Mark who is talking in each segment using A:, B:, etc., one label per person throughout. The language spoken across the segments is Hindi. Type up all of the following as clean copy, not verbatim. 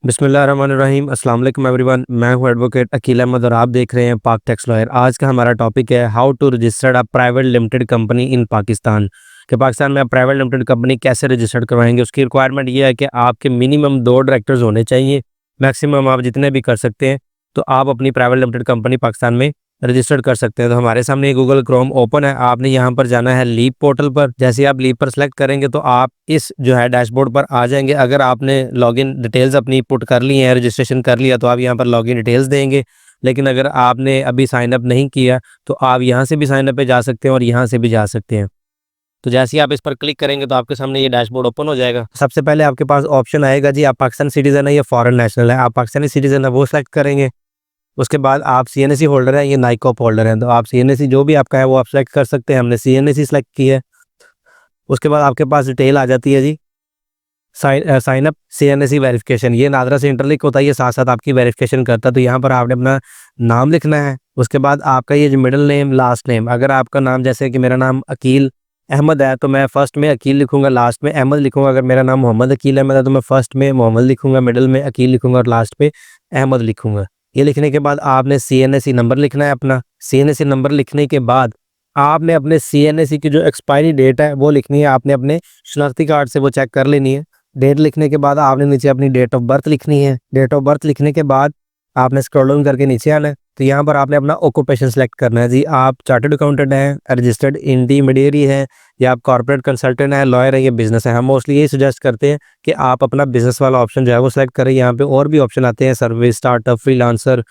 A: बिस्मिल्लाहिर्रहमानिर्रहीम। अस्सलाम वालेकुम एवरीवन। मैं हूं एडवोकेट अकील अहमद और आप देख रहे हैं पाक टैक्स लॉयर। आज का हमारा टॉपिक है how to registered a private limited company in Pakistan. कि पाकिस्तान में आप प्राइवेट लिमिटेड कंपनी कैसे रजिस्टर्ड करवाएंगे। उसकी रिक्वायरमेंट ये है कि आपके मिनिमम 2 डायरेक्टर्स होने चाहिए, मैक्सिमम आप जितने भी कर सकते हैं। तो आप अपनी प्राइवेट लिमिटेड कंपनी पाकिस्तान में रजिस्टर्ड कर सकते हैं। तो हमारे सामने गूगल क्रोम ओपन है, आपने यहाँ पर जाना है लीप पोर्टल पर। जैसे आप लीप पर सेलेक्ट करेंगे तो आप इस जो है डैशबोर्ड पर आ जाएंगे। अगर आपने लॉगिन डिटेल्स अपनी पुट कर ली हैं, रजिस्ट्रेशन कर लिया, तो आप यहाँ पर लॉगिन डिटेल्स देंगे। लेकिन अगर आपने अभी साइन अप नहीं किया तो आप यहाँ से भी साइन अप पे जा सकते हैं और यहाँ से भी जा सकते हैं। तो जैसे ही आप इस पर क्लिक करेंगे तो आपके सामने ये डैशबोर्ड ओपन हो जाएगा। सबसे पहले आपके पास ऑप्शन आएगा जी, आप पाकिस्तान सिटीजन है या फॉरेन नेशनल है। आप पाकिस्तानी सिटीजन है वो सेलेक्ट करेंगे। उसके बाद आप सीएनएसी होल्डर हैं, ये नाइकॉप होल्डर हैं, तो आप सीएनएसी जो भी आपका है वो आप सेलेक्ट कर सकते हैं। हमने सीएनएसी सेलेक्ट की है। उसके बाद आपके पास डिटेल आ जाती है जी, साइन अप सीएनएसी वेरिफिकेशन। ये नादरा से इंटरलिंक होता है, ये साथ साथ आपकी वेरिफिकेशन करता है। तो यहाँ पर आपने अपना नाम लिखना है। उसके बाद आपका ये जो मिडिल नेम लास्ट नेम, अगर आपका नाम जैसे कि मेरा नाम अकील अहमद है तो मैं फर्स्ट में अकील लिखूंगा, लास्ट में अहमद लिखूंगा। अगर मेरा नाम मोहम्मद अकील अहमद है तो मैं फर्स्ट में मोहम्मद लिखूंगा, मिडिल में अकील लिखूंगा और लास्ट पे अहमद लिखूंगा। ये लिखने के बाद आपने सीएनएसी नंबर लिखना है अपना। सीएनएसी नंबर लिखने के बाद आपने अपने सीएनएसी की जो एक्सपायरी डेट है वो लिखनी है। आपने अपने शनाख्ती कार्ड से वो चेक कर लेनी है। डेट लिखने के बाद आपने नीचे अपनी डेट ऑफ बर्थ लिखनी है। डेट ऑफ बर्थ लिखने के बाद आपने स्क्रॉल डाउन करके नीचे आना है। तो यहाँ पर आपने अपना ऑक्यूपेशन सेलेक्ट करना है जी। आप चार्टर्ड अकाउंटेंट हैं, रजिस्टर्ड इंटरमीडिएरी है, या आप कॉर्पोरेट कंसल्टेंट है, लॉयर है, ये बिजनेस है। हम मोस्टली यही सजेस्ट करते हैं कि आप अपना बिजनेस वाला ऑप्शन जो है वो सेलेक्ट करें। यहाँ पे और भी ऑप्शन आते हैं, service, startup, freelancer,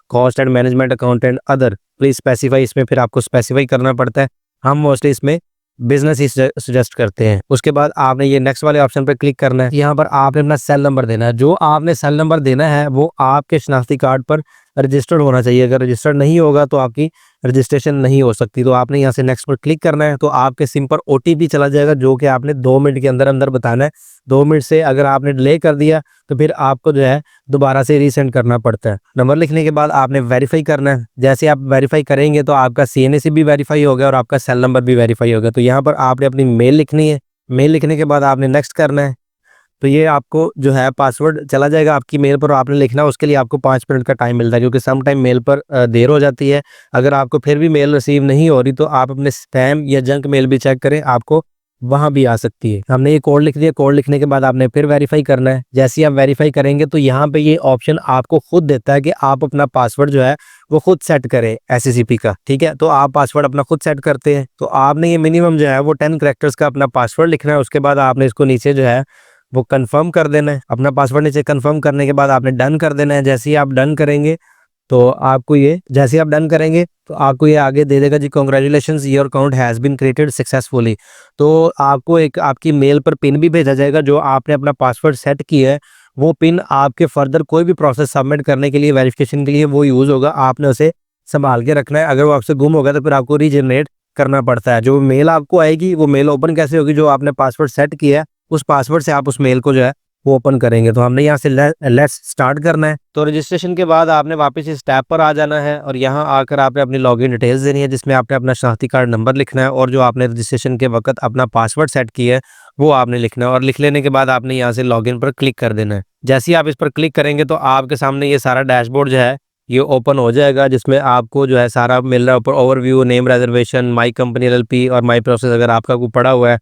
A: cost and management accountant, other. Please specify, इसमें फिर आपको स्पेसिफाई करना पड़ता है। हम मोस्टली इसमें बिजनेस ही सजेस्ट करते हैं। उसके बाद आपने ये नेक्स्ट वाले ऑप्शन पर क्लिक करना है। यहाँ पर आपने अपना सेल नंबर देना है। जो आपने सेल नंबर देना है वो आपके शनाख्ती कार्ड पर रजिस्टर्ड होना चाहिए। अगर रजिस्टर्ड नहीं होगा तो आपकी रजिस्ट्रेशन नहीं हो सकती। तो आपने यहाँ से नेक्स्ट पर क्लिक करना है। तो आपके सिम पर ओटीपी चला जाएगा जो कि आपने 2 मिनट के अंदर अंदर बताना है। 2 मिनट से अगर आपने डिले कर दिया तो फिर आपको जो है दोबारा से रीसेंड करना पड़ता है। नंबर लिखने के बाद आपने वेरीफाई करना है। जैसे आप वेरीफाई करेंगे तो आपका सीएनएसी भी वेरीफाई हो गया और आपका सेल नंबर भी वेरीफाई हो गया। तो यहाँ पर आपने अपनी मेल लिखनी है। मेल लिखने के बाद आपने नेक्स्ट करना है। तो ये आपको जो है पासवर्ड चला जाएगा आपकी मेल पर, आपने लिखना है। उसके लिए आपको 5 मिनट का टाइम मिलता है क्योंकि सम टाइम मेल पर देर हो जाती है। अगर आपको फिर भी मेल रिसीव नहीं हो रही तो आप अपने स्पैम या जंक मेल भी चेक करें, आपको वहाँ भी आ सकती है। हमने ये कोड लिख दिया। कोड लिखने के बाद आपने फिर वेरीफाई करना है। जैसे ही आप वेरीफाई करेंगे तो यहाँ पे ये ऑप्शन आपको खुद देता है कि आप अपना पासवर्ड जो है वो खुद सेट करें एससीसीपी का। ठीक है, तो आप पासवर्ड अपना खुद सेट करते हैं। तो आपने ये मिनिमम जो है वो 10 कैरेक्टर्स का अपना पासवर्ड लिखना है। उसके बाद आपने इसको नीचे जो है वो कंफर्म कर देना है। अपना पासवर्ड नीचे कंफर्म करने के बाद आपने डन कर देना है। जैसे ही आप डन करेंगे तो आपको ये जैसे ही आप डन करेंगे तो आपको ये आगे दे देगा जी, congratulations your account has been created successfully. तो आपको एक आपकी मेल पर पिन भी भेजा जाएगा। जो आपने अपना पासवर्ड सेट किया है वो पिन आपके फर्दर कोई भी प्रोसेस सबमिट करने के लिए, वेरिफिकेशन के लिए वो यूज़ होगा। आपने उसे संभाल के रखना है। अगर वो आपसे गुम हो गया तो फिर आपको रीजनरेट करना पड़ता है। जो मेल आपको आएगी वो मेल ओपन कैसे होगी, जो आपने पासवर्ड सेट किया है उस पासवर्ड से आप उस मेल को जो है वो ओपन करेंगे। तो हमने यहाँ से लेट्स स्टार्ट करना है। तो रजिस्ट्रेशन के बाद आपने वापस इस टैब पर आ जाना है और यहाँ आकर आपने अपनी लॉगिन डिटेल्स देनी है, जिसमें आपने अपना शनाख्ती कार्ड नंबर लिखना है और जो आपने रजिस्ट्रेशन के वक्त अपना पासवर्ड सेट किया है वो आपने लिखना है। और लिख लेने के बाद आपने यहाँ से लॉगिन पर क्लिक कर देना है। जैसे ही आप इस पर क्लिक करेंगे तो आपके सामने ये सारा डैशबोर्ड जो है ये ओपन हो जाएगा, जिसमें आपको जो है सारा मिल रहा है ऊपर overview, name reservation, my company LLP और माई प्रोसेस। अगर आपका कोई पड़ा हुआ है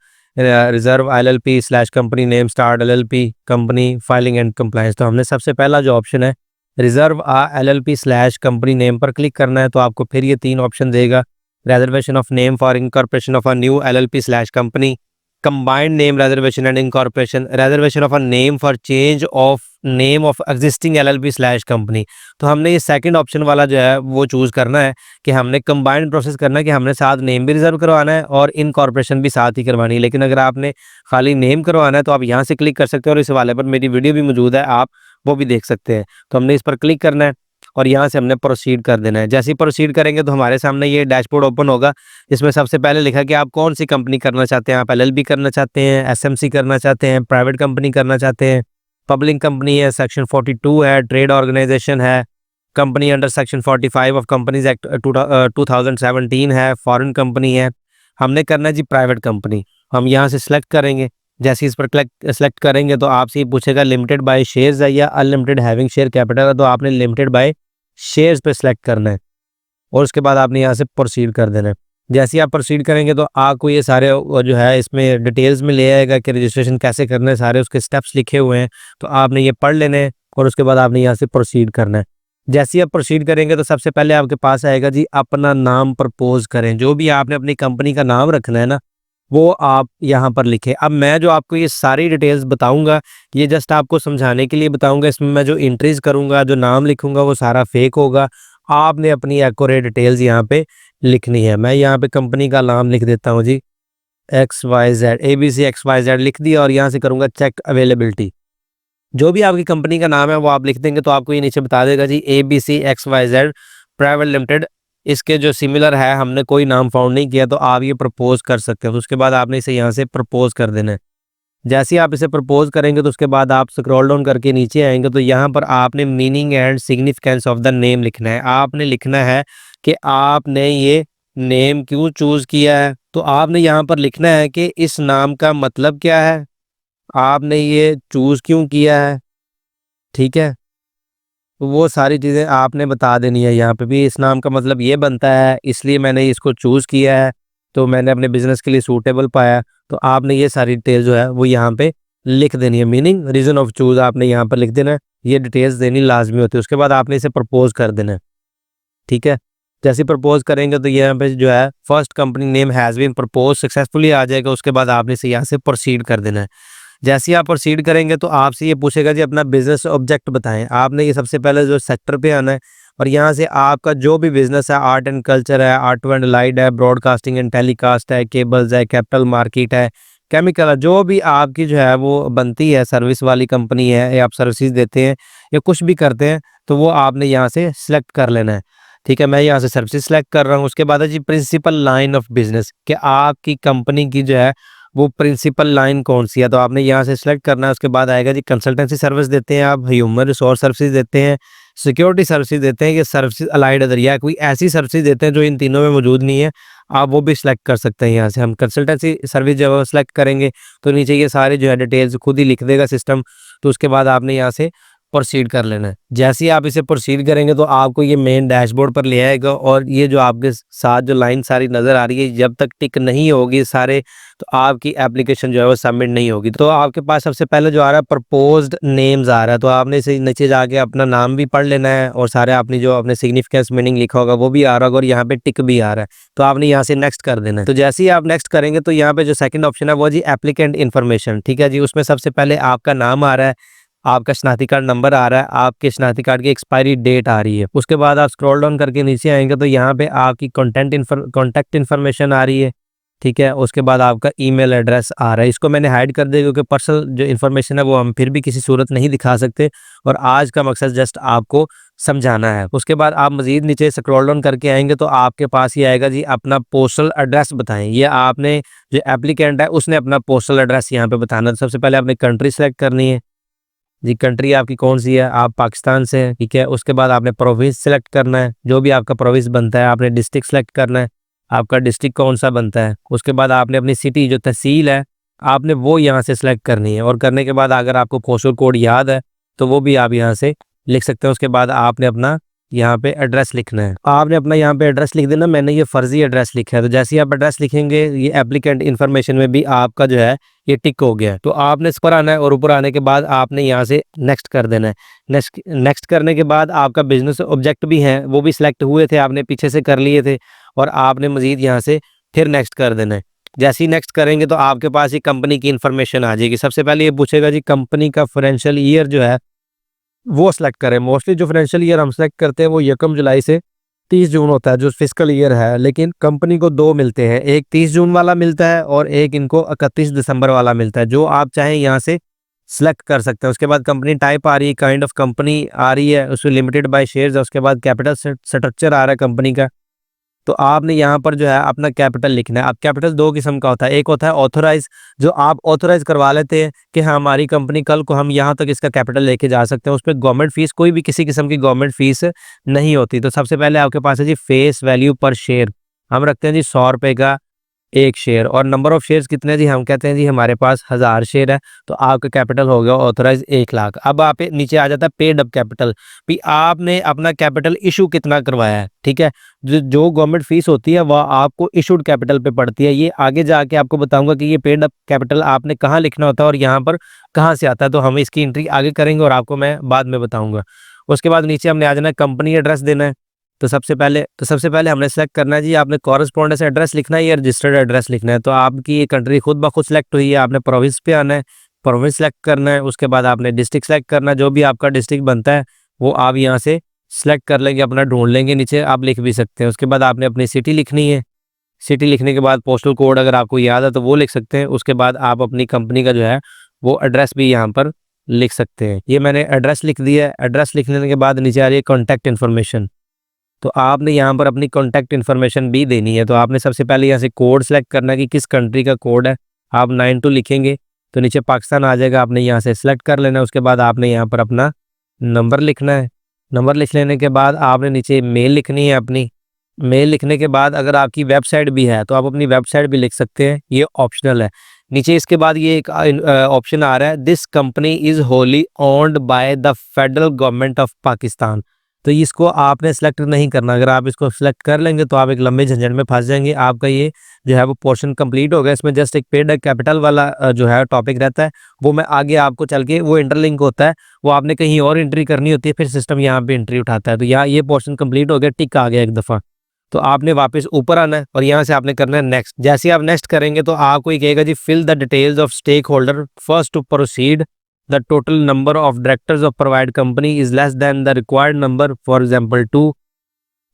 A: reserve LLP slash company name start LLP company filing and compliance. तो हमने सबसे पहला जो ऑप्शन है reserve LLP slash company name पर क्लिक करना है। तो आपको फिर ये 3 ऑप्शन देगा, reservation of name for incorporation of a new LLP slash company, combined name reservation and incorporation, reservation of a name for change of name of existing LLP slash company. तो हमने ये सेकंड ऑप्शन वाला जो है वो चूज़ करना है कि हमने कंबाइंड प्रोसेस करना है, कि हमने साथ नेम भी रिजर्व करवाना है और इनकॉर्पोरेशन भी साथ ही करवानी है। लेकिन अगर आपने खाली नेम करवाना है तो आप यहाँ से क्लिक कर सकते हो और इस हवाले पर मेरी वीडियो भी मौजूद है, आप वो भी देख सकते हैं। तो हमने इस पर क्लिक करना है और यहाँ से हमने प्रोसीड कर देना है। जैसे ही प्रोसीड करेंगे तो हमारे सामने ये डैशबोर्ड ओपन होगा। इसमें सबसे पहले लिखा कि आप कौन सी कंपनी करना चाहते हैं। आप एलएलपी करना चाहते हैं, एसएमसी करना चाहते हैं, प्राइवेट कंपनी करना चाहते हैं, पब्लिक कंपनी है, सेक्शन 42 है, ट्रेड ऑर्गेनाइजेशन है, company under section 45 of companies act 2017 है, फॉरेन कंपनी है। हमने करना है जी प्राइवेट कंपनी। हम यहाँ से सिलेक्ट करेंगे। जैसे इस पर सेलेक्ट करेंगे तो आपसे ये पूछेगा लिमिटेड बाय शेयर्स है या अनलिमिटेड हैविंग शेयर कैपिटल है, तो आपने लिमिटेड बाय शेयर्स पे सेलेक्ट करना है और उसके बाद आपने यहाँ से प्रोसीड कर देना है। जैसे ही आप प्रोसीड करेंगे तो आपको ये सारे जो है इसमें डिटेल्स में ले आएगा कि रजिस्ट्रेशन कैसे करना है, सारे उसके स्टेप्स लिखे हुए हैं, तो आपने ये पढ़ लेने हैं और उसके बाद आपने यहाँ से प्रोसीड करना है। जैसे ही आप प्रोसीड करेंगे तो सबसे पहले आपके पास आएगा जी अपना नाम प्रपोज करें। जो भी आपने अपनी कंपनी का नाम रखना है ना, वो आप यहाँ पर लिखें। अब मैं जो आपको ये सारी डिटेल्स बताऊंगा, ये जस्ट आपको समझाने के लिए बताऊंगा। इसमें मैं जो एंट्रीज करूंगा, जो नाम लिखूंगा, वो सारा फेक होगा। आपने अपनी एक्यूरेट डिटेल्स यहाँ पे लिखनी है। मैं यहाँ पे कंपनी का नाम लिख देता हूँ जी, XYZ, ABC XYZ लिख दिया और यहाँ से करूँगा चेक अवेलेबिलिटी। जो भी आपकी कंपनी का नाम है वो आप लिख देंगे तो आपको ये नीचे बता देगा जी ABC XYZ प्राइवेट लिमिटेड, इसके जो सिमिलर है हमने कोई नाम फाउंड नहीं किया, तो आप ये प्रपोज कर सकते हो। तो उसके बाद आपने इसे यहाँ से प्रपोज कर देना है। जैसे ही आप इसे प्रपोज करेंगे तो उसके बाद आप स्क्रॉल डाउन करके नीचे आएंगे तो यहाँ पर आपने meaning and significance of the name लिखना है। आपने लिखना है कि आपने ये नेम क्यों चूज किया है, तो आपने यहाँ पर लिखना है कि इस नाम का मतलब क्या है, आपने ये चूज क्यों किया है, ठीक है। तो वो सारी चीज़ें आपने बता देनी है। यहाँ पे भी इस नाम का मतलब ये बनता है, इसलिए मैंने इसको चूज़ किया है, तो मैंने अपने बिजनेस के लिए सूटेबल पाया। तो आपने ये सारी डिटेल्स जो है वो यहाँ पे लिख देनी है। मीनिंग रीज़न ऑफ चूज़ आपने यहाँ पर लिख देना है। ये डिटेल्स देनी लाजमी होती है। उसके बाद आपने इसे प्रपोज कर देना है, ठीक है। जैसे प्रपोज करेंगे तो यहाँ पे जो है first company name has been propose successfully आ जाएगा। उसके बाद आपने इसे यहाँ से प्रोसीड कर देना है। जैसे ही आप प्रोसीड करेंगे तो आपसे ये पूछेगा जी अपना बिजनेस ऑब्जेक्ट बताएं। आपने ये सबसे पहले जो सेक्टर पे आना है और यहाँ से आपका जो भी बिजनेस है, आर्ट एंड कल्चर है, आर्ट एंड लाइट है, ब्रॉडकास्टिंग एंड टेलीकास्ट है, केबल्स है, कैपिटल मार्केट है, केमिकल है, जो भी आपकी जो है वो बनती है, सर्विस वाली कंपनी है या आप सर्विसेज देते हैं या कुछ भी करते हैं, तो वो आपने यहाँ से सिलेक्ट कर लेना है, ठीक है। मैं यहाँ से सर्विसेज सेलेक्ट कर रहा हूँ। उसके बाद है जी प्रिंसिपल लाइन ऑफ बिजनेस, कि आपकी कंपनी की जो है वो प्रिंसिपल लाइन कौन सी है, तो आपने यहाँ से सिलेक्ट करना है। उसके बाद आएगा जी कंसल्टेंसी सर्विस देते हैं आप, ह्यूमन रिसोर्स सर्विसेज देते हैं, सिक्योरिटी सर्विसेज देते हैं, ये सर्विसेज अलाइड अदर या कोई ऐसी सर्विसेज देते हैं जो इन तीनों में मौजूद नहीं है, आप वो भी सिलेक्ट कर सकते हैं। यहाँ से हम कंसल्टेंसी सर्विस जब वो सिलेक्ट करेंगे तो नीचे ये सारे जो है डिटेल्स खुद ही लिख देगा सिस्टम। तो उसके बाद आपने यहाँ से प्रोसीड कर लेना है। जैसे ही आप इसे प्रोसीड करेंगे तो आपको ये मेन डैशबोर्ड पर ले आएगा और ये जो आपके साथ जो लाइन सारी नज़र आ रही है, जब तक टिक नहीं होगी सारे, तो आपकी एप्लीकेशन जो है वो सबमिट नहीं होगी। तो आपके पास सबसे पहले जो आ रहा है प्रपोज्ड नेम्स आ रहा है, तो आपने इसे नीचे जाके अपना नाम भी पढ़ लेना है और सारे आपने जो अपने सिग्निफिकेंस मीनिंग लिखा होगा वो भी आ रहा होगा और यहाँ पे टिक भी आ रहा है, तो आपने यहाँ से नेक्स्ट कर देना है। तो जैसे ही आप नेक्स्ट करेंगे तो यहाँ पे जो सेकंड ऑप्शन है वो जी एप्लीकेंट इन्फॉर्मेशन, ठीक है जी। उसमें सबसे पहले आपका नाम आ रहा है, आपका शनाख्ती कार्ड नंबर आ रहा है, आपके शनाख्ती कार्ड की एक्सपायरी डेट आ रही है। उसके बाद आप स्क्रॉल डाउन करके नीचे आएंगे तो यहाँ पे आपकी कॉन्टैक्ट इन्फॉर्मेशन आ रही है, ठीक है। उसके बाद आपका ईमेल एड्रेस आ रहा है। इसको मैंने हाइड कर दिया क्योंकि पर्सनल जो इन्फॉर्मेशन है वो हम फिर भी किसी सूरत नहीं दिखा सकते और आज का मकसद जस्ट आपको समझाना है। उसके बाद आप मजीद नीचे स्क्रॉल डाउन करके आएंगे तो आपके पास ये आएगा जी अपना पोस्टल एड्रेस बताएं। ये आपने जो एप्लीकेंट है उसने अपना पोस्टल एड्रेस यहाँ पे बताना है। सबसे पहले आपने कंट्री सेलेक्ट करनी है जी, कंट्री आपकी कौन सी है, आप पाकिस्तान से हैं, ठीक है। उसके बाद आपने प्रोविंस सेलेक्ट करना है, जो भी आपका प्रोविंस बनता है। आपने डिस्ट्रिक्ट सेलेक्ट करना है, आपका डिस्ट्रिक्ट कौन सा बनता है। उसके बाद आपने अपनी सिटी जो तहसील है आपने वो यहाँ से सिलेक्ट करनी है और करने के बाद अगर आपको पोस्टल कोड याद है तो वो भी आप यहाँ से लिख सकते हैं। उसके बाद आपने अपना यहाँ पे एड्रेस लिखना है, आपने अपना यहाँ पे एड्रेस लिख देना। मैंने ये फर्जी एड्रेस लिखा है, तो जैसे ही आप एड्रेस लिखेंगे ये एप्लीकेंट इन्फॉर्मेशन में भी आपका जो है ये टिक हो गया है। तो आपने इस पर आना है और ऊपर आने के बाद आपने यहाँ से नेक्स्ट कर देना है। नेक्स्ट करने के बाद आपका बिजनेस ऑब्जेक्ट भी है वो भी सिलेक्ट हुए थे, आपने पीछे से कर लिए थे और आपने मजीद यहाँ से फिर नेक्स्ट कर देना है। जैसे ही नेक्स्ट करेंगे तो आपके पास ये कंपनी की इन्फॉर्मेशन आ जाएगी। सबसे पहले ये पूछेगा जी कंपनी का फाइनेंशियल ईयर जो है वो सिलेक्ट करें। मोस्टली जो फाइनेंशियल ईयर हम सेलेक्ट करते हैं वो 1 जुलाई से 30 जून होता है जो फिस्कल ईयर है, लेकिन कंपनी को 2 मिलते हैं, एक 30 जून वाला मिलता है और एक इनको 31 दिसंबर वाला मिलता है। जो आप चाहें यहाँ से सिलेक्ट कर सकते हैं। उसके बाद कंपनी टाइप आ रही है, काइंड ऑफ कंपनी आ रही है, उसमें लिमिटेड बाय शेयर्स है। उसके बाद कैपिटल स्ट्रक्चर आ रहा है कंपनी का, तो आपने यहाँ पर जो है अपना कैपिटल लिखना है। अब कैपिटल 2 किस्म का होता है, एक होता है ऑथोराइज, जो आप ऑथोराइज करवा लेते हैं कि हाँ हमारी कंपनी कल को हम यहाँ तक इसका कैपिटल लेके जा सकते हैं। उस पर गवर्नमेंट फीस कोई भी किसी किस्म की गवर्नमेंट फीस नहीं होती। तो सबसे पहले आपके पास है जी फेस वैल्यू पर शेयर, हम रखते हैं जी 100 रुपये का एक शेयर। और नंबर ऑफ शेयर्स कितने जी, हम कहते हैं जी हमारे पास 1000 शेयर है, तो आपका कैपिटल हो गया ऑथराइज 1 लाख। अब आप नीचे आ जाता है पेड अप कैपिटल, भी आपने अपना कैपिटल इशू कितना करवाया है, ठीक है। जो गवर्नमेंट फीस होती है वह आपको इशूड कैपिटल पे पड़ती है। ये आगे जाके आपको बताऊंगा कि ये पेड अप कैपिटल आपने कहाँ लिखना होता है और यहाँ पर कहाँ से आता है, तो हम इसकी एंट्री आगे करेंगे और आपको मैं बाद में बताऊंगा। उसके बाद नीचे हमने आ जाना है कंपनी एड्रेस देना है। तो सबसे पहले हमने सेलेक्ट करना है जी, आपने कॉरेस्पॉन्डेंस एड्रेस लिखना है या रजिस्टर्ड एड्रेस लिखना है। तो आपकी ये कंट्री खुद ब खुद सेलेक्ट हुई है, आपने प्रोविंस पे आना है, प्रोविंस सेलेक्ट करना है। उसके बाद आपने डिस्ट्रिक्ट सेलेक्ट करना है, जो भी आपका डिस्ट्रिक्ट बनता है वो आप यहाँ से सेलेक्ट कर लेंगे, अपना ढूंढ लेंगे, नीचे आप लिख भी सकते हैं। उसके बाद आपने अपनी सिटी लिखनी है, सिटी लिखने के बाद पोस्टल कोड अगर आपको याद है तो वो लिख सकते हैं। उसके बाद आप अपनी कंपनी का जो है वो एड्रेस भी यहाँ पर लिख सकते हैं। ये मैंने एड्रेस लिख दिया है। एड्रेस लिखने के बाद नीचे आ रही है कॉन्टैक्ट इन्फॉर्मेशन, तो आपने यहाँ पर अपनी कॉन्टैक्ट इन्फॉर्मेशन भी देनी है। तो आपने सबसे पहले यहाँ से कोड सेलेक्ट करना है कि किस कंट्री का कोड है, आप 92 लिखेंगे तो नीचे पाकिस्तान आ जाएगा, आपने यहाँ से सेलेक्ट कर लेना है। उसके बाद आपने यहाँ पर अपना नंबर लिखना है। नंबर लिख लेने के बाद आपने नीचे मेल लिखनी है अपनी। मेल लिखने के बाद अगर आपकी वेबसाइट भी है तो आप अपनी वेबसाइट भी लिख सकते हैं, ये ऑप्शनल है। नीचे इसके बाद ये एक ऑप्शन आ रहा है, this company is wholly owned by the federal government of Pakistan. तो इसको आपने सेलेक्ट नहीं करना। अगर आप इसको सेलेक्ट कर लेंगे तो आप एक लंबे झंझट में फंस जाएंगे। आपका ये जो है वो पोर्शन कंप्लीट हो गया। इसमें जस्ट एक पेड कैपिटल वाला जो है टॉपिक रहता है, वो मैं आगे आपको चल के वो इंटरलिंक होता है, वो आपने कहीं और एंट्री करनी होती है, फिर सिस्टम यहाँ पे एंट्री उठाता है। तो यहाँ ये पोर्शन कंप्लीट हो गया, टिक आ गया एक दफ़ा। तो आपने वापस ऊपर आना है और यहाँ से आपने करना है नेक्स्ट। जैसे आप नेक्स्ट करेंगे तो आपको ये कहेगा जी fill the details of stakeholder first to proceed, the total number of directors of provide company is less than the required number, for example 2,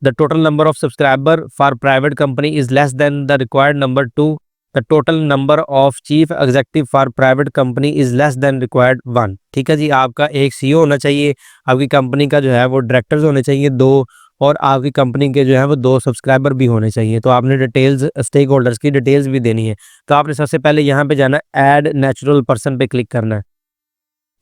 A: the total number of subscriber for private company is less than the required number 2, the total number of chief executive for private company is less than required 1। ठीक है जी, आपका एक सीईओ होना चाहिए, आपकी कंपनी का जो है वो डायरेक्टर्स होने चाहिए 2, और आपकी कंपनी के जो है वो 2 सब्सक्राइबर भी होने चाहिए। तो आपने डिटेल्स स्टेक होल्डर्स की डिटेल्स भी देनी है। तो आपने सबसे पहले यहाँ पे जाना है, ऐड नेचुरल पर्सन पे क्लिक करना है।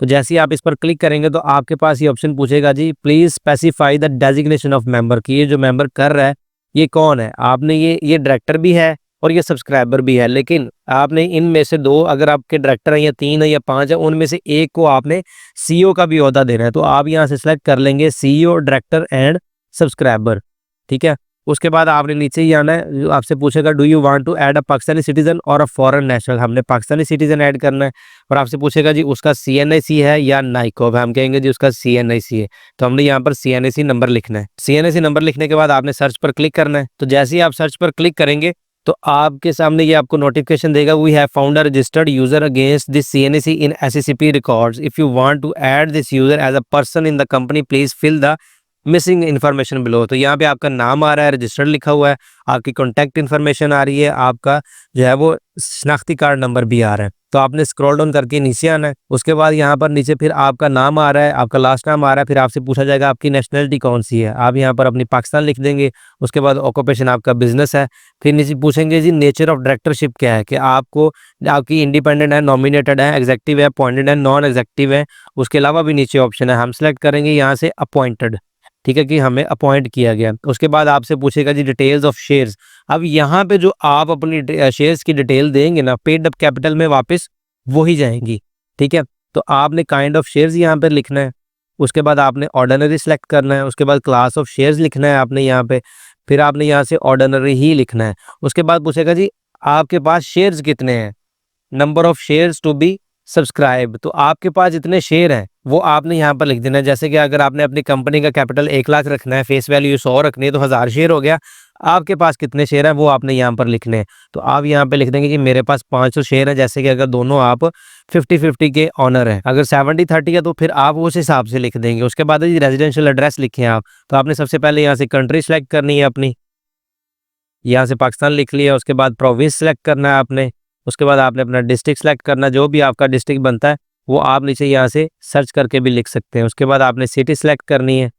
A: तो जैसे ही आप इस पर क्लिक करेंगे तो आपके पास ये ऑप्शन पूछेगा जी please specify the designation of member, कि ये जो मेंबर कर रहा है ये कौन है। आपने ये डायरेक्टर भी है और ये सब्सक्राइबर भी है, लेकिन आपने इनमें से 2, अगर आपके डायरेक्टर हैं या 3 है या 5 है, उनमें से एक को आपने सीईओ का भी ओहदा देना है। तो आप यहाँ से सेलेक्ट कर लेंगे सीईओ, डायरेक्टर एंड सब्सक्राइबर। ठीक है, उसके बाद आपने नीचे ही आना है, जो आपसे पूछेगा do you want to add a Pakistani citizen और अ फॉरेन नेशनल। हमने पाकिस्तानी सिटीजन ऐड करना है और आपसे पूछेगा जी उसका सीएनआईसी है या नाइकॉब है। हम कहेंगे जी उसका सीएनआईसी है, तो हमने यहाँ पर सीएनआईसी नंबर लिखना है। सीएनआईसी नंबर लिखने के बाद आपने सर्च पर क्लिक करना है। तो जैसे ही आप सर्च पर क्लिक करेंगे तो आपके सामने ये आपको नोटिफिकेशन देगा, we have found a registered user against this CNIC in SSCP records, if you want to add this user as a person in the company please fill the missing information below. तो यहाँ पे आपका नाम आ रहा है, रजिस्टर्ड लिखा हुआ है, आपकी कॉन्टैक्ट इन्फॉर्मेशन आ रही है, आपका जो है वो शनाख्ती कार्ड नंबर भी आ रहा है। तो आपने स्क्रॉल डाउन करके नीचे आना है। उसके बाद यहाँ पर नीचे फिर आपका नाम आ रहा है, आपका लास्ट नाम आ रहा है, फिर आपसे पूछा जाएगा आपकी नेशनलिटी कौन सी है। आप यहाँ पर अपनी पाकिस्तान लिख देंगे। उसके बाद ऑक्यूपेशन आपका बिजनेस है। फिर नीचे पूछेंगे जी नेचर ऑफ डायरेक्टरशिप क्या है, कि आपकी इंडिपेंडेंट है, नॉमिनेटेड है, एग्जेक्टिव है, अपॉइंटेड है, नॉन एग्जेक्टिव है। उसके अलावा भी नीचे ऑप्शन है, हम सेलेक्ट करेंगे यहाँ से अपॉइंटेड। ठीक है, कि हमें अपॉइंट किया गया। उसके बाद आपसे पूछेगा जी डिटेल्स ऑफ शेयर्स। अब यहाँ पे जो आप अपनी शेयर्स की डिटेल देंगे ना, पेड अप कैपिटल में वापस वही जाएंगी। ठीक है, तो आपने काइंड ऑफ शेयर्स यहाँ पे लिखना है। उसके बाद आपने ऑर्डिनरी सेलेक्ट करना है। उसके बाद क्लास ऑफ शेयर्स लिखना है आपने यहाँ पे, फिर आपने यहाँ से ऑर्डिनरी ही लिखना है। उसके बाद पूछेगा जी आपके पास शेयर्स कितने हैं, number of shares to be subscribe. तो आपके पास जितने शेयर हैं वो आपने यहाँ पर लिख देना है। जैसे कि अगर आपने अपनी कंपनी का कैपिटल 1 लाख रखना है, फेस वैल्यू 100 रखनी है, तो 1000 शेयर हो गया। आपके पास कितने शेयर हैं वो आपने यहाँ पर लिखने हैं। तो आप यहाँ पे लिख देंगे कि मेरे पास 500 शेयर है। जैसे कि अगर दोनों आप 50-50 के ऑनर हैं, अगर 70-30 है तो फिर आप उस हिसाब से लिख देंगे। उसके बाद रेजिडेंशियल एड्रेस लिखें आप। तो आपने सबसे पहले यहाँ से कंट्री सेलेक्ट करनी है अपनी, यहाँ से पाकिस्तान लिख लिया। उसके बाद प्रोविंस सेलेक्ट करना है आपने। उसके बाद आपने अपना डिस्ट्रिक्ट सेलेक्ट करना है, जो भी आपका डिस्ट्रिक्ट बनता है वो आप नीचे यहाँ से सर्च करके भी लिख सकते हैं। उसके बाद आपने सिटी सेलेक्ट करनी है,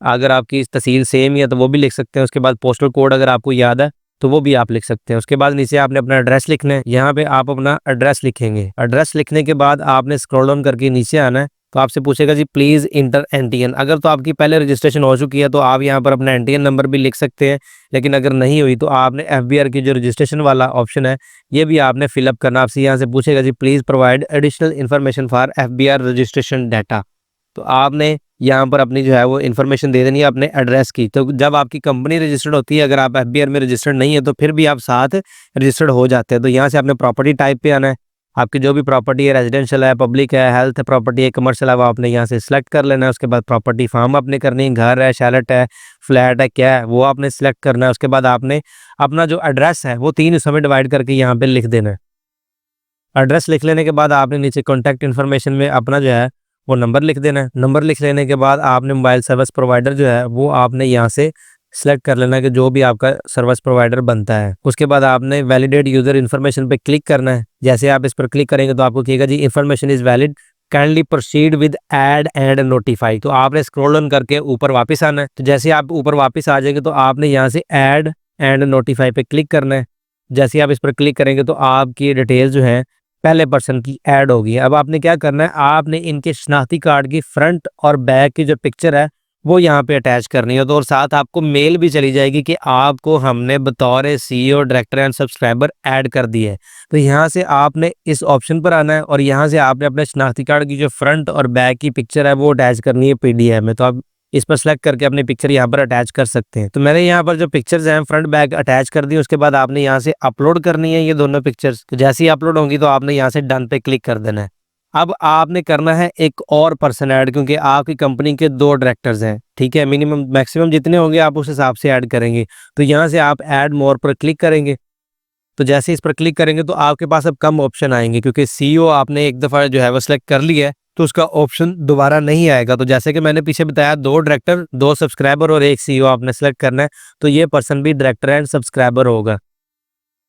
A: अगर आपकी तहसील सेम ही है तो वो भी लिख सकते हैं। उसके बाद पोस्टल कोड अगर आपको याद है तो वो भी आप लिख सकते हैं। उसके बाद नीचे आपने अपना एड्रेस लिखना है, यहाँ पे आप अपना एड्रेस लिखेंगे। एड्रेस लिखने के बाद आपने स्क्रॉल डाउन करके नीचे आना है। तो आपसे पूछेगा जी प्लीज़ इंटर एनटीएन। अगर तो आपकी पहले रजिस्ट्रेशन हो चुकी है तो आप यहाँ पर अपना एनटीएन नंबर भी लिख सकते हैं, लेकिन अगर नहीं हुई तो आपने एफबीआर की जो रजिस्ट्रेशन वाला ऑप्शन है ये भी आपने फिलअप करना। आपसे यहाँ से पूछेगा जी please provide additional information for FBR registration data. तो आपने यहाँ पर अपनी जो है वो इन्फॉर्मेशन दे देनी है अपने एड्रेस की। तो जब आपकी कंपनी रजिस्टर्ड होती है, अगर आप एफबीआर में रजिस्टर्ड नहीं है तो फिर भी आप साथ रजिस्टर्ड हो जाते हैं। तो यहाँ से आपने प्रॉपर्टी टाइप पे आना है, आपकी जो भी प्रॉपर्टी है, रेजिडेंशियल है, पब्लिक है, हेल्थ प्रॉपर्टी है, कमर्शियल है, वो आपने यहाँ से सिलेक्ट कर लेना है। उसके बाद प्रॉपर्टी फार्म आपने करनी है, घर है, शैलेट है, फ्लैट है, क्या है वो आपने सिलेक्ट करना है। उसके बाद आपने अपना जो एड्रेस है वो 3 हिस्सों में डिवाइड करके यहाँ पे लिख देना है। एड्रेस लिख लेने के बाद आपने नीचे कॉन्टैक्ट इन्फॉर्मेशन में अपना जो है वो नंबर लिख देना है। नंबर लिख लेने के बाद आपने मोबाइल सर्विस प्रोवाइडर जो है वो आपने यहाँ से सेलेक्ट कर लेना है कि जो भी आपका सर्विस प्रोवाइडर बनता है। उसके बाद आपने वैलिडेट यूजर इन्फॉर्मेशन पे क्लिक करना है। जैसे आप इस पर क्लिक करेंगे तो आपको कहेगा जी information is valid, kindly proceed with add and notify. तो आपने स्क्रॉल ऑन करके ऊपर वापस आना है। तो जैसे आप ऊपर वापस आ जाएंगे तो आपने यहाँ से ऐड एंड नोटिफाई पे क्लिक करना है। जैसे आप इस पर क्लिक करेंगे तो आपकी डिटेल जो है पहले पर्सन की ऐड होगी। अब आपने क्या करना है, आपने इनके शनाख्ती कार्ड की फ्रंट और बैक की जो पिक्चर है वो यहाँ पे अटैच करनी है। तो और साथ आपको मेल भी चली जाएगी कि आपको हमने बतौर CEO, director and subscriber add कर दी है। तो यहाँ से आपने इस ऑप्शन पर आना है और यहाँ से आपने अपने शनाख्ती कार्ड की जो फ्रंट और बैक की पिक्चर है वो अटैच करनी है पीडीएफ में। तो आप इस पर सेलेक्ट करके अपनी पिक्चर यहाँ पर अटैच कर सकते हैं। तो मैंने यहाँ पर जो पिक्चर्स हैं फ्रंट बैक अटैच कर दी। उसके बाद आपने यहाँ से अपलोड करनी है ये दोनों पिक्चर्स। तो जैसे ही अपलोड होंगी तो आपने यहाँ से डन पे क्लिक कर देना है। अब आपने करना है एक और पर्सन ऐड, क्योंकि आपकी कंपनी के 2 डायरेक्टर्स हैं, ठीक है। मिनिमम मैक्सिमम जितने होंगे आप उस हिसाब से ऐड करेंगे। तो यहाँ से आप ऐड मोर पर क्लिक करेंगे। तो जैसे इस पर क्लिक करेंगे तो आपके पास अब कम ऑप्शन आएंगे, क्योंकि सीईओ आपने एक दफ़ा जो है वो सिलेक्ट कर लिया है तो उसका ऑप्शन दोबारा नहीं आएगा। तो जैसे कि मैंने पीछे बताया 2 डायरेक्टर, 2 सब्सक्राइबर और 1 सीईओ आपने सेलेक्ट करना है। तो ये पर्सन भी डायरेक्टर एंड सब्सक्राइबर होगा।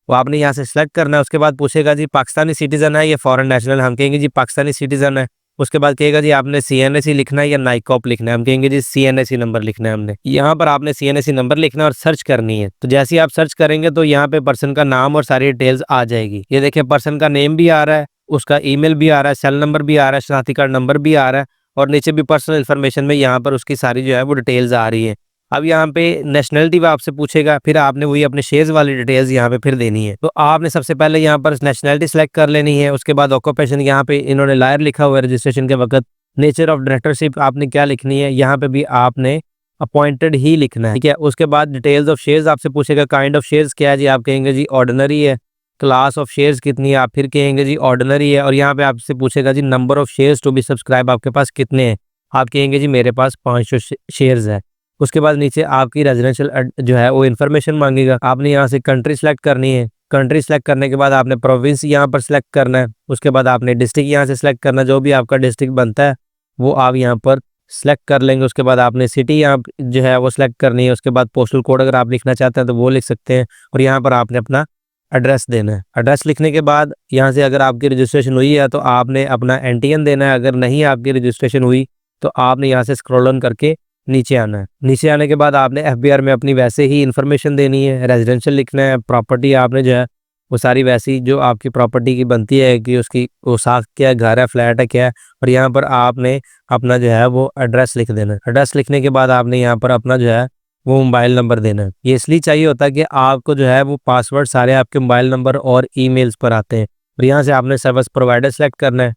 A: वो आपने यहाँ से सिलेक्ट करना है। उसके बाद पूछेगा जी पाकिस्तानी सिटीजन है या फॉरेन नेशनल। हम कहेंगे जी पाकिस्तानी सिटीजन है। उसके बाद कहेगा जी आपने सीएनएसी लिखना है या नाइकॉप लिखना है। हम कहेंगे जी सीएनएसी नंबर लिखना है हमने। यहाँ पर आपने सीएनएसी नंबर लिखना है और सर्च करनी है। तो जैसे ही आप सर्च करेंगे तो यहाँ पे पर्सन का नाम और सारी डिटेल्स आ जाएगी। ये देखिए पर्सन का नेम भी आ रहा है, उसका ईमेल भी आ रहा है, सेल नंबर भी आ रहा है, शनाख्ती कार्ड नंबर भी आ रहा है और नीचे भी पर्सनल इन्फॉर्मेशन में यहाँ पर उसकी सारी जो है वो डिटेल्स आ रही है। अब यहाँ पे नेशनलिटी आपसे पूछेगा, फिर आपने वही अपने शेयर्स वाली डिटेल्स यहाँ पे फिर देनी है। तो आपने सबसे पहले यहाँ पर नेशनलिटी सेलेक्ट कर लेनी है। उसके बाद ऑक्यूपेशन यहाँ पे इन्होंने लायर लिखा हुआ है रजिस्ट्रेशन के वक्त। नेचर ऑफ डायरेक्टरशिप आपने क्या लिखनी है, यहाँ पे भी आपने अपॉइंटेड ही लिखना है, ठीक है। उसके बाद डिटेल्स ऑफ शेयर्स आपसे पूछेगा, काइंड ऑफ शेयर्स क्या है जी, आप कहेंगे जी ऑर्डिनरी है। क्लास ऑफ शेयर्स कितनी है, आप फिर कहेंगे जी ऑर्डिनरी है। और यहाँ पे आपसे पूछेगा जी number of shares to be subscribe, आपके पास कितने हैं, आप कहेंगे जी मेरे पास 500 शेयर्स है। उसके बाद नीचे आपकी रेजिडेंशियल जो है वो इन्फॉर्मेशन मांगेगा। आपने यहाँ से कंट्री सेलेक्ट करनी है। कंट्री सेलेक्ट करने के बाद आपने प्रोविंस यहाँ पर सेलेक्ट करना है। उसके बाद आपने डिस्ट्रिक्ट यहाँ से सेलेक्ट करना है, जो भी आपका डिस्ट्रिक्ट बनता है वो आप यहाँ पर सेलेक्ट कर लेंगे। उसके बाद आपने सिटी यहाँ जो है वो सिलेक्ट करनी है। उसके बाद पोस्टल कोड अगर आप लिखना चाहते हैं तो वो लिख सकते हैं और यहाँ पर आपने अपना एड्रेस देना है। एड्रेस लिखने के बाद यहाँ से अगर आपकी रजिस्ट्रेशन हुई है तो आपने अपना एनटीएन देना है। अगर नहीं आपकी रजिस्ट्रेशन हुई तो आपने यहाँ से स्क्रॉल ऑन करके नीचे आना है। नीचे आने के बाद आपने एफबीआर में अपनी वैसे ही इन्फॉर्मेशन देनी है। रेजिडेंशियल लिखना है, प्रॉपर्टी आपने जो है वो सारी वैसी जो आपकी प्रॉपर्टी की बनती है कि उसकी वो साख क्या है, घर है, फ्लैट है, क्या है। और यहाँ पर आपने अपना जो है वो एड्रेस लिख देना है। एड्रेस लिखने के बाद आपने यहाँ पर अपना जो है वो मोबाइल नंबर देना है। ये इसलिए चाहिए होता है कि आपको जो है वो पासवर्ड सारे आपके मोबाइल नंबर और ईमेल्स पर आते हैं। और यहाँ से आपने सर्विस प्रोवाइडर सेलेक्ट करना है।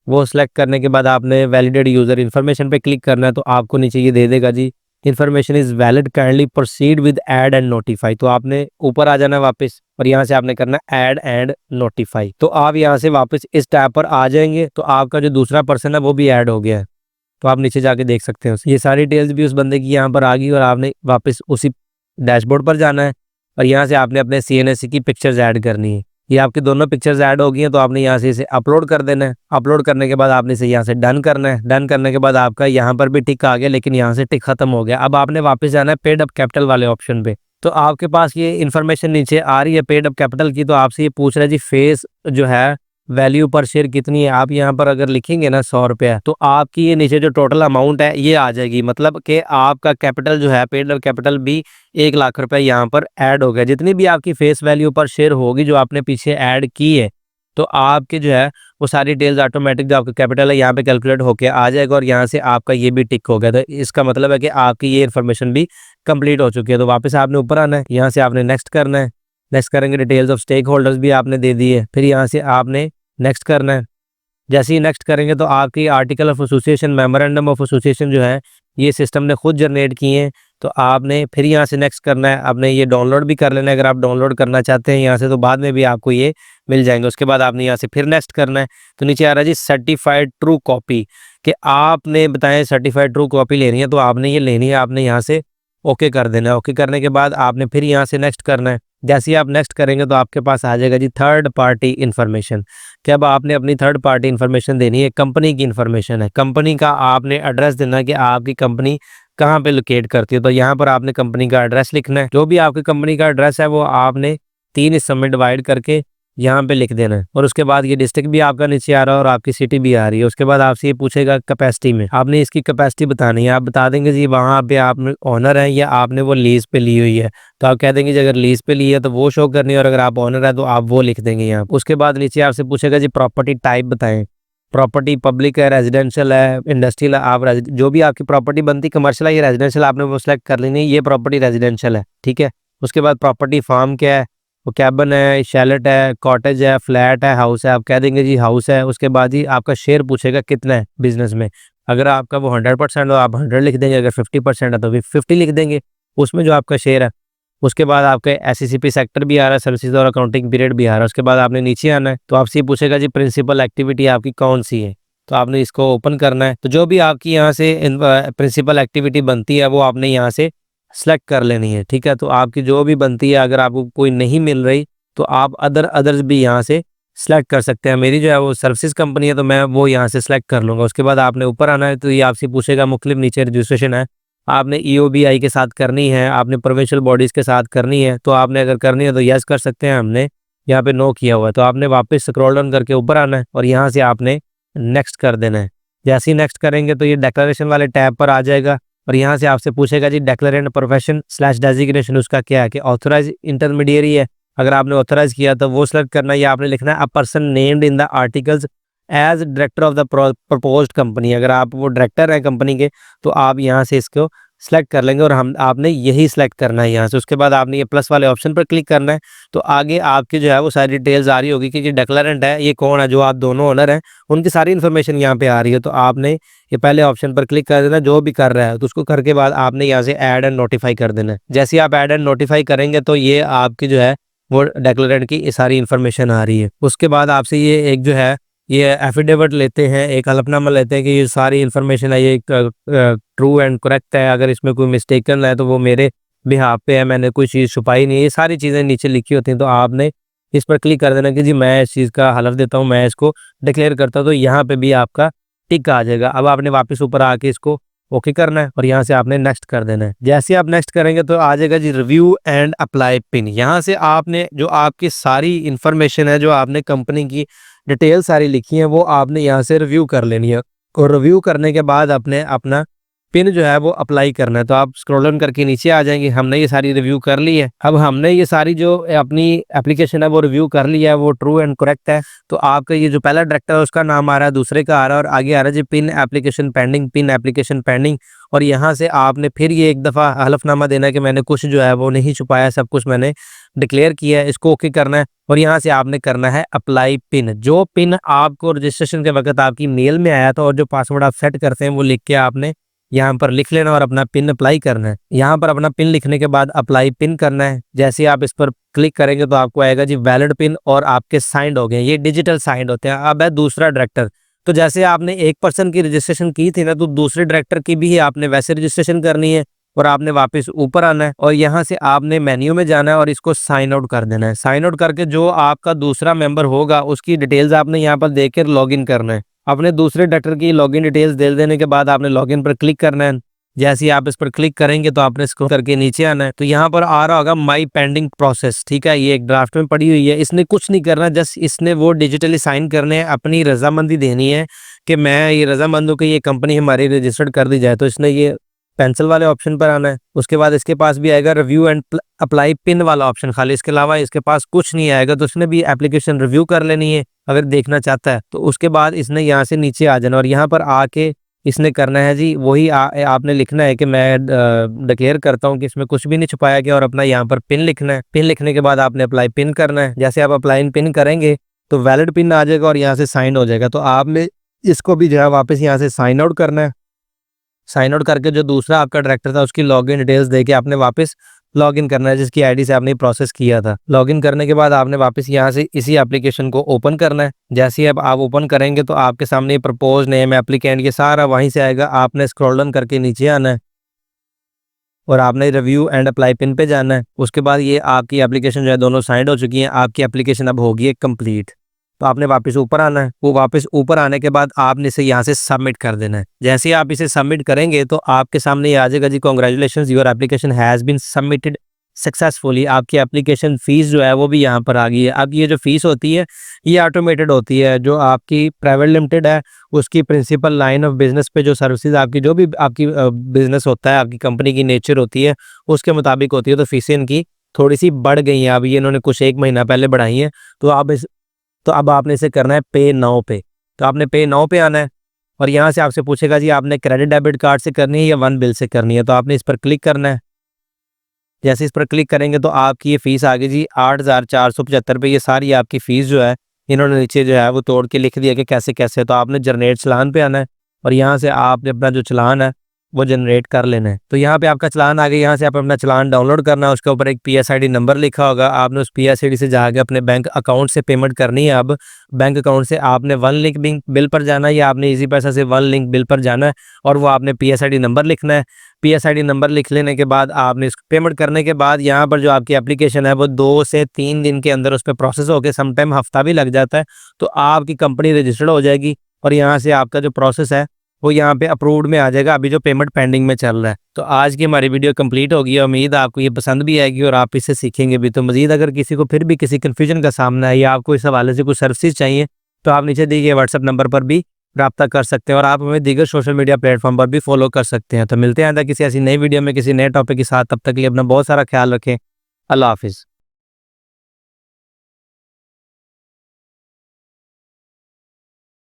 A: वो सिलेक्ट करने के बाद आपने वैलिडेट यूजर इन्फॉर्मेशन पे क्लिक करना है। तो आपको नीचे ये दे देगा जी information is valid, kindly proceed with add and notify. तो आपने ऊपर आ जाना वापस और यहाँ से आपने करना ऐड एंड नोटिफाई। तो आप यहाँ से वापस इस टैब पर आ जाएंगे तो आपका जो दूसरा पर्सन है वो भी ऐड हो गया है। तो आप नीचे जाके देख सकते हैं ये सारी डिटेल्स भी उस बंदे की यहाँ पर आ गई और आपने वापस उसी डैशबोर्ड पर जाना है और यहाँ से आपने अपने सीएनएसी की पिक्चर्स ऐड करनी है। ये आपकी दोनों पिक्चर्स ऐड हो गई हैं तो आपने यहाँ से इसे अपलोड कर देना है। अपलोड करने के बाद आपने इसे यहाँ से डन करना है। डन करने के बाद आपका यहाँ पर भी टिक आ गया, लेकिन यहाँ से टिक खत्म हो गया। अब आपने वापस जाना है पेड अप कैपिटल वाले ऑप्शन पे। तो आपके पास ये इन्फॉर्मेशन नीचे आ रही है पेड अप कैपिटल की। तो आपसे ये पूछ रहा है जी फेस जो है वैल्यू पर शेयर कितनी है। आप यहाँ पर अगर लिखेंगे ना 100 रुपया तो आपकी ये नीचे जो टोटल अमाउंट है ये आ जाएगी। मतलब कि आपका कैपिटल जो है पेड अप कैपिटल भी 1 लाख रुपए यहाँ पर ऐड हो गया। जितनी भी आपकी फेस वैल्यू पर शेयर होगी जो आपने पीछे ऐड की है तो आपके जो है वो सारी डिटेल्स ऑटोमेटिक जो आपका कैपिटल है यहाँ पे कैलकुलेट होके आ जाएगा और यहाँ से आपका ये भी टिक हो गया। तो इसका मतलब है कि आपकी ये इन्फॉर्मेशन भी कंप्लीट हो चुकी है। तो वापस आपने ऊपर आना है, यहाँ से आपने नेक्स्ट करना है। नेक्स्ट करेंगे, डिटेल्स ऑफ स्टेक होल्डर्स भी आपने दे दी है, फिर यहाँ से आपने नेक्स्ट करना है। जैसे ही नेक्स्ट करेंगे तो आपकी article of association, memorandum of association जो है ये सिस्टम ने खुद जनरेट किए हैं। तो आपने फिर यहाँ से नेक्स्ट करना है, आपने ये डाउनलोड भी कर लेना है अगर आप डाउनलोड करना चाहते हैं यहाँ से, तो बाद में भी आपको ये मिल जाएंगे। उसके बाद आपने यहाँ से फिर नेक्स्ट करना है। तो नीचे आ रहा है जी सर्टिफाइड ट्रू कॉपी, कि आपने बताया सर्टिफाइड ट्रू कॉपी लेनी है, तो आपने ये लेनी है, आपने यहाँ से ओके कर देना है। ओके करने के बाद आपने फिर यहाँ से नेक्स्ट करना है। जैसे ही आप नेक्स्ट करेंगे तो आपके पास आ जाएगा जी थर्ड पार्टी इन्फॉर्मेशन, कि अब आपने अपनी थर्ड पार्टी इन्फॉर्मेशन देनी है। कंपनी की इन्फॉर्मेशन है, कंपनी का आपने एड्रेस देना है कि आपकी कंपनी कहाँ पे लोकेट करती है। तो यहाँ पर आपने कंपनी का एड्रेस लिखना है। जो भी आपकी कंपनी का एड्रेस है वो आपने 3 हिस्सों में डिवाइड करके यहाँ पे लिख देना है। और उसके बाद ये डिस्ट्रिक्ट भी आपका नीचे आ रहा है और आपकी सिटी भी आ रही है। उसके बाद आपसे ये पूछेगा कैपेसिटी में, आपने इसकी कैपेसिटी बतानी है। आप बता देंगे जी वहाँ पे आप ओनर हैं या आपने वो लीज पे ली हुई है, तो आप कह देंगे जी अगर लीज पे ली है तो वो शो करनी है, और अगर आप ओनर है तो आप वो लिख देंगे यहाँ। उसके बाद नीचे आपसे पूछेगा जी प्रॉपर्टी टाइप बताएं, प्रॉपर्टी पब्लिक है, रेजिडेंशियल है, इंडस्ट्रियल है। आप जो भी आपकी प्रॉपर्टी बनती, कमर्शियल है या रेजिडेंशियल, आपने वो सिलेक्ट कर लेनी है। ये प्रॉपर्टी रेजिडेंशियल है, ठीक है। उसके बाद प्रॉपर्टी फार्म क्या है, वो कैबन है, शैलेट है, कॉटेज है, फ्लैट है, हाउस है, आप कह देंगे जी हाउस है। उसके बाद ही आपका शेयर पूछेगा कितना है बिजनेस में, अगर आपका वो 100% हो आप 100 लिख देंगे, अगर 50% है तो भी 50 लिख देंगे उसमें जो आपका शेयर है। उसके बाद आपका एससीसीपी सेक्टर भी आ रहा है, सर्विसेज और अकाउंटिंग पीरियड भी आ रहा है। उसके बाद आपने नीचे आना है, तो आपसे पूछेगा जी प्रिंसिपल एक्टिविटी आपकी कौन सी है, तो आपने इसको ओपन करना है। तो जो भी आपकी यहाँ से प्रिंसिपल एक्टिविटी बनती है वो आपने यहाँ से सेलेक्ट कर लेनी है, ठीक है। तो आपकी जो भी बनती है, अगर आपको कोई नहीं मिल रही तो आप अदर्स भी यहाँ से सेलेक्ट कर सकते हैं। मेरी जो है वो सर्विसेज कंपनी है तो मैं वो यहाँ से सेलेक्ट कर लूँगा। उसके बाद आपने ऊपर आना है, तो ये आपसे पूछेगा मुख्तलिफ नीचे रजिस्ट्रेशन है, आपने EOBI के साथ करनी है, आपने प्रोविंशियल बॉडीज़ के साथ करनी है। तो आपने अगर करनी है तो यस कर सकते हैं, हमने यहाँ पे नो किया हुआ है। तो आपने वापस स्क्रॉल डाउन करके ऊपर आना है और यहाँ से आपने नेक्स्ट कर देना है। जैसे ही नेक्स्ट करेंगे तो ये डिक्लेरेशन वाले टैब पर आ जाएगा और यहाँ से आपसे पूछेगा जी डिक्लेरेंट प्रोफेशन / डेजिग्नेशन उसका क्या है, कि ऑथराइज इंटरमीडिएरी है। अगर आपने ऑथराइज किया तो वो सेलेक्ट करना है, या आपने लिखना है a person named in the articles as director of the proposed company. अगर आप वो डायरेक्टर हैं कंपनी के तो आप यहाँ से इसको सेलेक्ट कर लेंगे और आपने यही सेलेक्ट करना है यहाँ से। उसके बाद आपने ये प्लस वाले ऑप्शन पर क्लिक करना है, तो आगे आपकी जो है वो सारी डिटेल्स आ रही होगी कि ये डिक्लेरेंट है, ये कौन है, जो आप दोनों ओनर हैं उनकी सारी इन्फॉर्मेशन यहाँ पे आ रही है। तो आपने ये पहले ऑप्शन पर क्लिक कर देना जो भी कर रहा है, तो उसको करके बाद आपने यहाँ से ऐड एंड नोटिफाई कर देना है। जैसे ही आप ऐड एंड नोटिफाई करेंगे तो ये आपकी जो है वो डिक्लेरेंट की सारी इन्फॉर्मेशन आ रही है। उसके बाद आपसे ये एक जो है ये एफिडेविट लेते हैं, एक हलफनामा लेते हैं कि ये सारी इन्फॉर्मेशन है ये ट्रू एंड करेक्ट है, अगर इसमें कोई मिस्टेकन है तो वो मेरे बिहाफ पे है, मैंने कोई चीज़ छुपाई नहीं है। ये सारी चीज़ें नीचे लिखी होती हैं, तो आपने इस पर क्लिक कर देना कि जी मैं इस चीज़ का हलफ देता हूँ, मैं इसको डिक्लेयर करता हूँ। तो यहाँ पे भी आपका टिक आ जाएगा। अब आपने वापस ऊपर आके इसको ओके करना है और यहाँ से आपने नेक्स्ट कर देना है। जैसे आप नेक्स्ट करेंगे तो आ जाएगा जी रिव्यू एंड अप्लाई पिन। यहाँ से आपने जो आपकी सारी इन्फॉर्मेशन है, जो आपने कंपनी की डिटेल सारी लिखी है, वो आपने यहाँ से रिव्यू कर लेनी है और रिव्यू करने के बाद अपने अपना पिन जो है वो अप्लाई करना है। तो आप स्क्रॉल डाउन करके नीचे आ जाएंगे। हमने ये सारी रिव्यू कर ली है। अब हमने ये सारी जो अपनी एप्लीकेशन है वो रिव्यू कर लिया है, वो ट्रू एंड करेक्ट है। तो आपका ये जो पहला डायरेक्टर है उसका नाम आ रहा है, दूसरे का आ रहा है और आगे आ रहा है जी pin application pending, pin application pending. और यहाँ से आपने फिर ये एक दफ़ा हलफनामा देना है कि मैंने कुछ जो है वो नहीं छुपाया, सब कुछ मैंने डिक्लेयर किया है। इसको ओके करना है और यहाँ से आपने करना है अप्लाई पिन। जो पिन आपको रजिस्ट्रेशन के वक्त आपकी मेल में आया था और जो पासवर्ड आप सेट करते हैं वो लिख के आपने यहाँ पर लिख लेना और अपना पिन अप्लाई करना है। यहाँ पर अपना पिन लिखने के बाद अप्लाई पिन करना है। जैसे आप इस पर क्लिक करेंगे तो आपको आएगा जी वैलिड पिन और आपके साइंड हो गए, ये डिजिटल साइंड होते हैं। अब है दूसरा डायरेक्टर, तो जैसे आपने एक पर्सन की रजिस्ट्रेशन की थी ना, तो दूसरे डायरेक्टर की भी आपने वैसे रजिस्ट्रेशन करनी है और आपने वापस ऊपर आना है और यहाँ से आपने मेन्यू में जाना है और इसको साइन आउट कर देना है। साइन आउट करके जो आपका दूसरा मेंबर होगा उसकी डिटेल्स आपने यहाँ पर देकर लॉगिन करना है। अपने दूसरे डायरेक्टर की लॉगिन डिटेल्स दे देने के बाद आपने लॉगिन पर क्लिक करना है। जैसे ही आप इस पर क्लिक करेंगे तो आपने स्क्रॉल करके नीचे आना है, तो यहाँ पर आ रहा होगा माई पेंडिंग प्रोसेस, ठीक है। ये एक ड्राफ्ट में पड़ी हुई है, इसने कुछ नहीं करना, जस्ट इसने वो डिजिटली साइन करने हैं, अपनी रजामंदी देनी है कि मैं ये रजामंद हूँ कि ये कंपनी हमारी रजिस्टर्ड कर दी जाए। तो इसने ये पेंसिल वाले ऑप्शन पर आना है। उसके बाद इसके पास भी आएगा रिव्यू एंड अप्लाई पिन वाला ऑप्शन खाली, इसके अलावा इसके पास कुछ नहीं आएगा। तो उसने भी एप्लीकेशन रिव्यू कर लेनी है अगर देखना चाहता है। तो उसके बाद इसने यहाँ से नीचे आ जाना और यहाँ पर आके इसने करना है जी वही आपने लिखना है कि मैं डिक्लेयर करता हूँ कि इसमें कुछ भी नहीं छुपाया गया, और अपना यहाँ पर पिन लिखना है। पिन लिखने के बाद आपने अप्लाई पिन करना है। जैसे आप अप्लाई पिन करेंगे तो वैलिड पिन आ जाएगा और यहाँ से साइन हो जाएगा। तो आपने इसको भी जो है वापस यहाँ से साइन आउट करना है। साइन आउट करके जो दूसरा आपका डायरेक्टर था उसकी लॉगिन डिटेल्स देके आपने वापस लॉगिन करना है, जिसकी आईडी से आपने प्रोसेस किया था। लॉगिन करने के बाद आपने वापस यहाँ से इसी एप्लीकेशन को ओपन करना है। जैसे ही अब आप ओपन करेंगे तो आपके सामने प्रपोज नेम, एप्लीकेंट, ये सारा वहीं से आएगा। आपने स्क्रॉल डाउन करके नीचे आना है और आपने रिव्यू एंड अप्लाई पिन पे जाना है। उसके बाद ये आपकी एप्लीकेशन जो है दोनों साइड हो चुकी हैं। आपकी एप्लीकेशन अब होगी है कंप्लीट। तो आपने वापस ऊपर आना है। वो वापस ऊपर आने के बाद आपने इसे यहाँ से सबमिट कर देना है। जैसे ही आप इसे सबमिट करेंगे तो आपके सामने ये आ जाएगा जी, congratulations, your application has been submitted successfully. आपकी एप्लीकेशन फ़ीस जो है वो भी यहाँ पर आ गई है। अब ये जो फ़ीस होती है ये ऑटोमेटेड होती है। जो आपकी प्राइवेट लिमिटेड है उसकी प्रिंसिपल लाइन ऑफ बिजनेस पे जो सर्विसेज आपकी जो भी आपकी बिजनेस होता है, आपकी कंपनी की नेचर होती है उसके मुताबिक होती है। तो फीसें इनकी थोड़ी सी बढ़ गई हैं। अभी इन्होंने कुछ 1 महीना पहले बढ़ाई हैं। तो अब आपने इसे करना है पे नाउ पे। तो आपने पे नाउ पे आना है और यहाँ से आपसे पूछेगा जी आपने क्रेडिट डेबिट कार्ड से करनी है या वन बिल से करनी है। तो आपने इस पर क्लिक करना है। जैसे इस पर क्लिक करेंगे तो आपकी ये फ़ीस आ गई जी 8,475 रुपये। ये सारी आपकी फ़ीस जो है इन्होंने नीचे जो है वो तोड़ के लिख दिया कि कैसे कैसे। तो आपने जनरेट चलान पे आना है और यहाँ से आपने अपना जो चलान है वो जनरेट कर लेना है। तो यहाँ पे आपका चलान आ गया। यहाँ से आप अपना चलान डाउनलोड करना है। उसके ऊपर एक PSID नंबर लिखा होगा। आपने उस PSID से जाकर अपने बैंक अकाउंट से पेमेंट करनी है। अब बैंक अकाउंट से आपने वन लिंक बिल पर जाना है या आपने इजी पैसा से वन लिंक बिल पर जाना है और वो आपने PSID नंबर लिखना है। PSID नंबर लिख लेने के बाद आपने इसको पेमेंट करने के बाद यहाँ पर जो आपकी एप्लीकेशन है वो 2 से 3 दिन के अंदर उस पर प्रोसेस होकर समटाइम हफ्ता भी लग जाता है। तो आपकी कंपनी रजिस्टर्ड हो जाएगी और यहाँ से आपका जो प्रोसेस है वो यहाँ पे अप्रूव्ड में आ जाएगा। अभी जो पेमेंट पेंडिंग में चल रहा है। तो आज की हमारी वीडियो कंप्लीट होगी। उम्मीद है आपको ये पसंद भी आएगी और आप इससे सीखेंगे भी। तो मजीद अगर किसी को फिर भी किसी कन्फ्यूजन का सामना है या आपको इस हवाले से कुछ सर्विसेज चाहिए तो आप नीचे दिए गए व्हाट्सएप नंबर पर भी रब्ता कर सकते हैं और आप हमें दीगर सोशल मीडिया प्लेटफॉर्म पर भी फॉलो कर सकते हैं। तो मिलते हैं किसी ऐसी नई वीडियो में किसी नए टॉपिक के साथ। तब तक के लिए अपना बहुत सारा ख्याल रखें। अल्लाह हाफिज़।